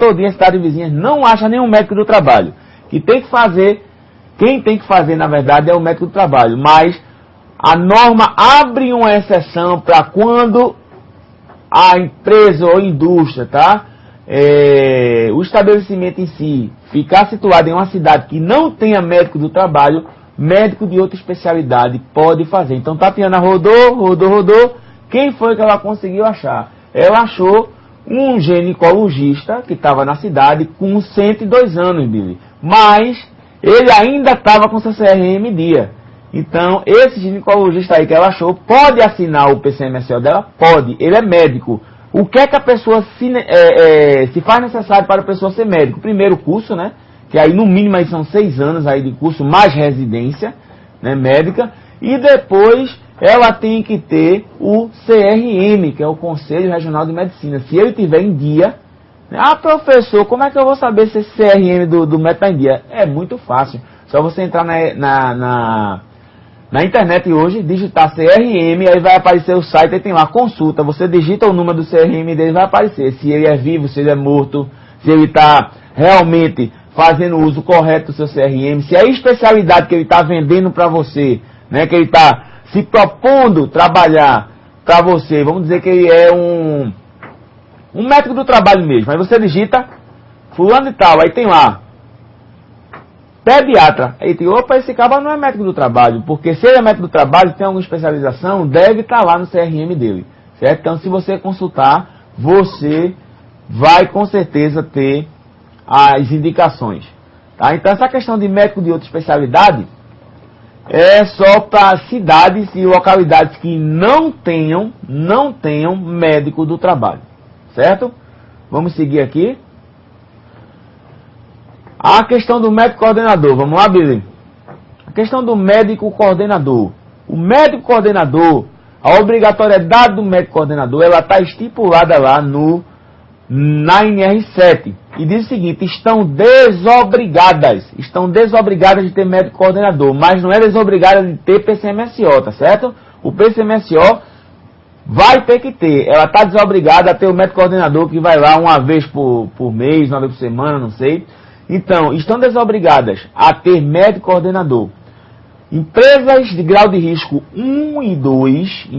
todinha, a cidade vizinha, não acha nenhum médico do trabalho. Que tem que fazer, quem tem que fazer, na verdade, é o médico do trabalho. Mas a norma abre uma exceção para quando a empresa ou indústria, tá? O estabelecimento em si ficar situado em uma cidade que não tenha médico do trabalho, médico de outra especialidade pode fazer. Então Tatiana rodou. Quem foi que ela conseguiu achar? Ela achou um ginecologista que estava na cidade com 102 anos, Billy. Mas ele ainda estava com seu CRM em dia. Então, esse ginecologista aí que ela achou pode assinar o PCMSO dela? Pode. Ele é médico. O que é que a pessoa se faz necessário para a pessoa ser médico? Primeiro, curso, né? Que aí no mínimo aí são 6 anos aí de curso, mais residência, né, médica. E depois ela tem que ter o CRM, que é o Conselho Regional de Medicina. Se ele tiver em dia, né? Ah, professor, como é que eu vou saber se esse CRM do médico está em dia? É muito fácil. Só você entrar na internet hoje, digitar CRM, aí vai aparecer o site, aí tem lá, consulta, você digita o número do CRM dele, vai aparecer se ele é vivo, se ele é morto, se ele está realmente fazendo o uso correto do seu CRM, se é a especialidade que ele está vendendo para você, né, que ele está se propondo trabalhar para você, vamos dizer que ele é um médico do trabalho mesmo, aí você digita fulano e tal, aí tem lá, pediatra. Aí tem, opa, esse cara não é médico do trabalho, porque se ele é médico do trabalho, tem alguma especialização, deve estar lá no CRM dele, certo? Então, se você consultar, você vai com certeza ter as indicações, tá? Então, essa questão de médico de outra especialidade é só para cidades e localidades que não tenham médico do trabalho, certo? Vamos seguir aqui. A questão do médico coordenador, vamos lá, Billy? A questão do médico coordenador. O médico coordenador, a obrigatoriedade do médico coordenador, ela está estipulada lá na NR7. E diz o seguinte, estão desobrigadas de ter médico coordenador, mas não é desobrigada de ter PCMSO, tá certo? O PCMSO vai ter que ter, ela está desobrigada a ter o médico coordenador que vai lá uma vez por mês, uma vez por semana, não sei. Então, estão desobrigadas a ter médico coordenador. Empresas de grau de risco 1 e 2,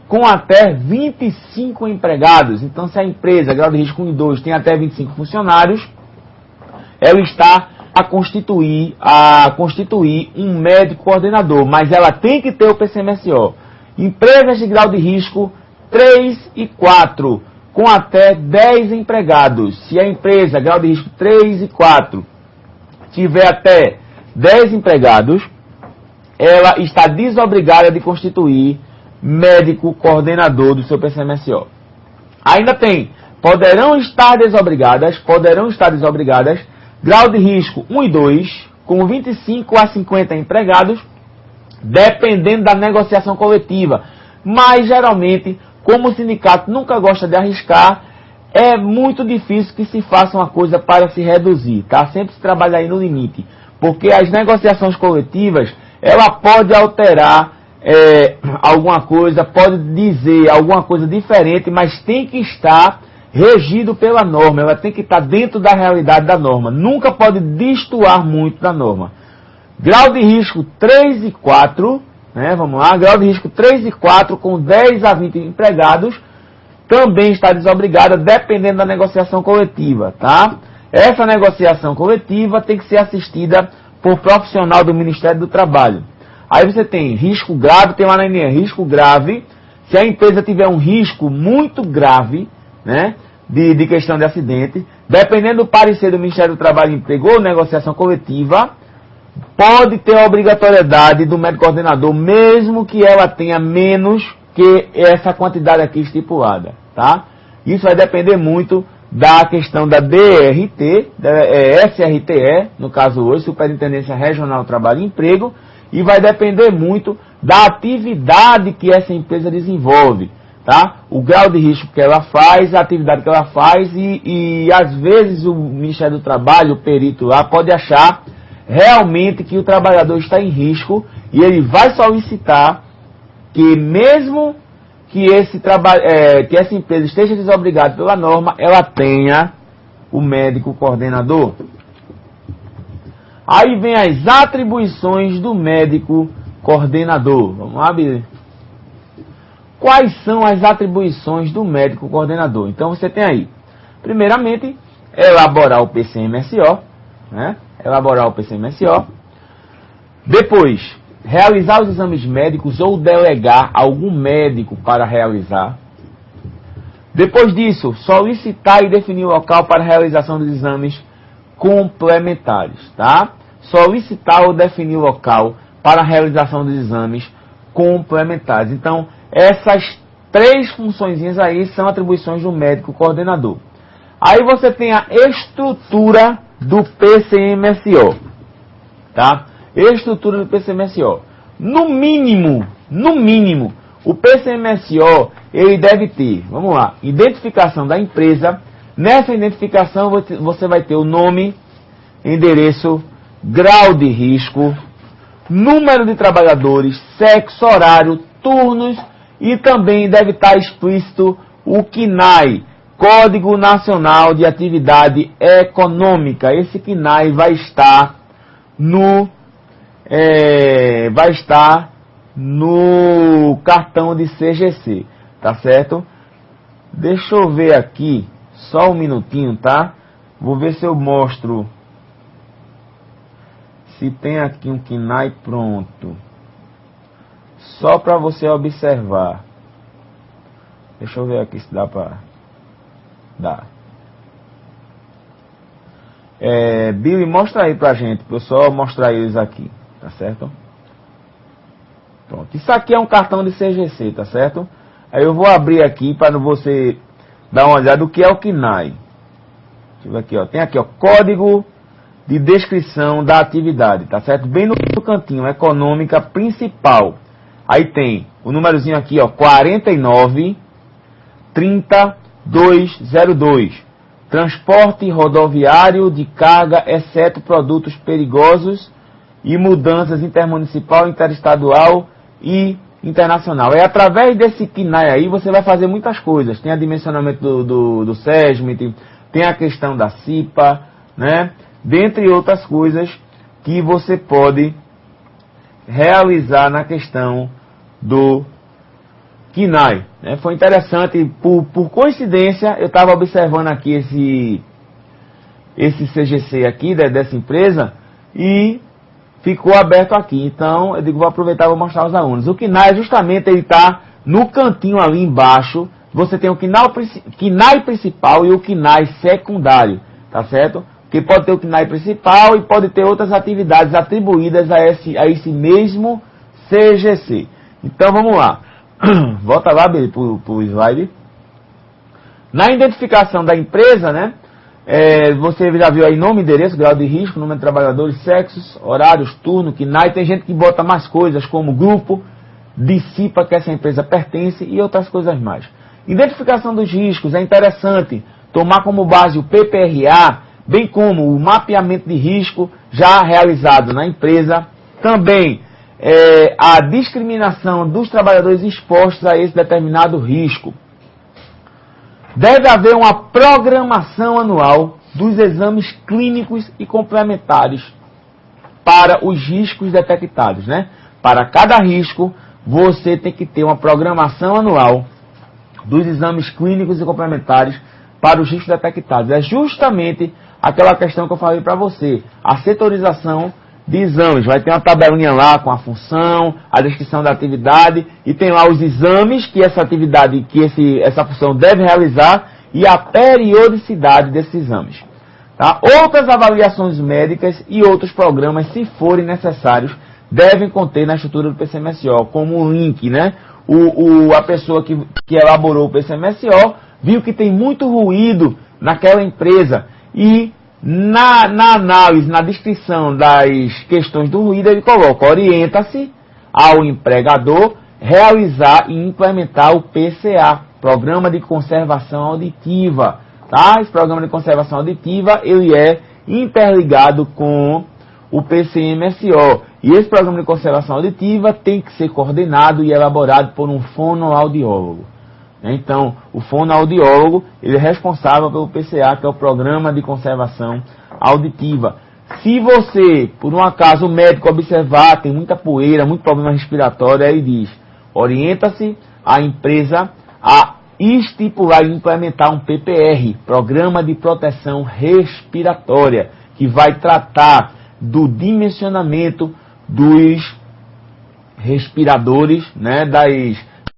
com até 25 empregados. Então, se a empresa, grau de risco 1 e 2, tem até 25 funcionários, ela está a constituir um médico coordenador, mas ela tem que ter o PCMSO. Empresas de grau de risco 3 e 4, com até 10 empregados. Se a empresa, grau de risco 3 e 4, tiver até 10 empregados, ela está desobrigada de constituir médico coordenador do seu PCMSO. Ainda tem, poderão estar desobrigadas, grau de risco 1 e 2, com 25 a 50 empregados, dependendo da negociação coletiva. Mas, geralmente, como o sindicato nunca gosta de arriscar, é muito difícil que se faça uma coisa para se reduzir, tá? Sempre se trabalha aí no limite. Porque as negociações coletivas, ela pode alterar alguma coisa, pode dizer alguma coisa diferente, mas tem que estar regido pela norma, ela tem que estar dentro da realidade da norma. Nunca pode destoar muito da norma. Grau de risco 3 e 4, né, vamos lá, grau de risco 3 e 4 com 10 a 20 empregados, também está desobrigada, dependendo da negociação coletiva, tá? Essa negociação coletiva tem que ser assistida por profissional do Ministério do Trabalho. Aí você tem risco grave, tem lá na NR, risco grave, se a empresa tiver um risco muito grave, né, de questão de acidente, dependendo do parecer do Ministério do Trabalho e Emprego ou negociação coletiva, pode ter a obrigatoriedade do médico coordenador, mesmo que ela tenha menos que essa quantidade aqui estipulada, tá? Isso vai depender muito da questão da DRT, SRTE, no caso hoje, Superintendência Regional do Trabalho e Emprego, e vai depender muito da atividade que essa empresa desenvolve, tá? O grau de risco que ela faz, a atividade que ela faz e às vezes o Ministério do Trabalho, o perito lá, pode achar realmente que o trabalhador está em risco e ele vai solicitar que mesmo que que essa empresa esteja desobrigada pela norma, ela tenha o médico coordenador. Aí vem as atribuições do médico coordenador. Vamos lá, Billy? Quais são as atribuições do médico coordenador? Então você tem aí, primeiramente, elaborar o PCMSO, né? Elaborar o PCMSO. Depois, realizar os exames médicos ou delegar algum médico para realizar. Depois disso, solicitar e definir o local para a realização dos exames complementares, tá? Solicitar ou definir o local para a realização dos exames complementares. Então, essas três funções aí são atribuições do médico coordenador. Aí você tem a estrutura do PCMSO, tá? Estrutura do PCMSO. No mínimo, o PCMSO, ele deve ter, vamos lá, identificação da empresa. Nessa identificação você vai ter o nome, endereço, grau de risco, número de trabalhadores, sexo, horário, turnos e também deve estar explícito o CNAE, Código Nacional de Atividade Econômica. Esse CNAE vai estar no cartão de CGC, tá certo? Deixa eu ver aqui, só um minutinho, tá? Vou ver se eu mostro se tem aqui um CNAE pronto. Só para você observar. Deixa eu ver aqui se dá para... Dá. Billy, mostra aí pra gente, para eu só mostrar eles aqui, tá certo? Pronto. Isso aqui é um cartão de CGC, tá certo? Aí eu vou abrir aqui para você dar uma olhada do que é o CNAE. Deixa eu ver aqui, ó. Tem aqui, ó, Código de Descrição da Atividade, tá certo? Bem no cantinho, Econômica Principal. Aí tem o númerozinho aqui, ó, 49.30.202. Transporte rodoviário de carga, exceto produtos perigosos e mudanças intermunicipal, interestadual e internacional. É através desse CNAE aí você vai fazer muitas coisas. Tem a dimensionamento do SESMIT, tem a questão da CIPA, né? Dentre outras coisas que você pode realizar na questão do CNAE, né? Foi interessante, por coincidência, eu estava observando aqui esse CGC aqui, dessa empresa, e ficou aberto aqui. Então, eu digo, vou aproveitar e vou mostrar aos alunos. O CNAE, justamente, ele está no cantinho ali embaixo. Você tem o CNAE principal e o CNAE secundário, tá certo? Que pode ter o CNAE principal e pode ter outras atividades atribuídas a esse mesmo CGC. Então, vamos lá. Volta lá, Billy, para o slide. Na identificação da empresa, né? Você já viu aí nome, endereço, grau de risco, número de trabalhadores, sexos, horários, turno, CNAE. Tem gente que bota mais coisas, como grupo, CIPA, que essa empresa pertence, e outras coisas mais. Identificação dos riscos, é interessante tomar como base o PPRA, bem como o mapeamento de risco já realizado na empresa. Também a discriminação dos trabalhadores expostos a esse determinado risco. Deve haver uma programação anual dos exames clínicos e complementares para os riscos detectados, né? Para cada risco, você tem que ter uma programação anual dos exames clínicos e complementares para os riscos detectados. É justamente aquela questão que eu falei para você, a setorização de exames. Vai ter uma tabelinha lá com a função, a descrição da atividade, e tem lá os exames que essa atividade, essa função deve realizar e a periodicidade desses exames. Tá? Outras avaliações médicas e outros programas, se forem necessários, devem conter na estrutura do PCMSO, como um link, né? A pessoa que elaborou o PCMSO viu que tem muito ruído naquela empresa e na análise, na descrição das questões do ruído, ele coloca: orienta-se ao empregador realizar e implementar o PCA, Programa de Conservação Auditiva. Tá? Esse Programa de Conservação Auditiva, ele é interligado com o PCM-SO. E esse programa de conservação auditiva tem que ser coordenado e elaborado por um fonoaudiólogo. Então, o fonoaudiólogo, ele é responsável pelo PCA, que é o Programa de Conservação Auditiva. Se você, por um acaso, o médico observar, tem muita poeira, muito problema respiratório, aí diz, orienta-se a empresa a estipular e implementar um PPR, Programa de Proteção Respiratória, que vai tratar do dimensionamento dos respiradores, né, das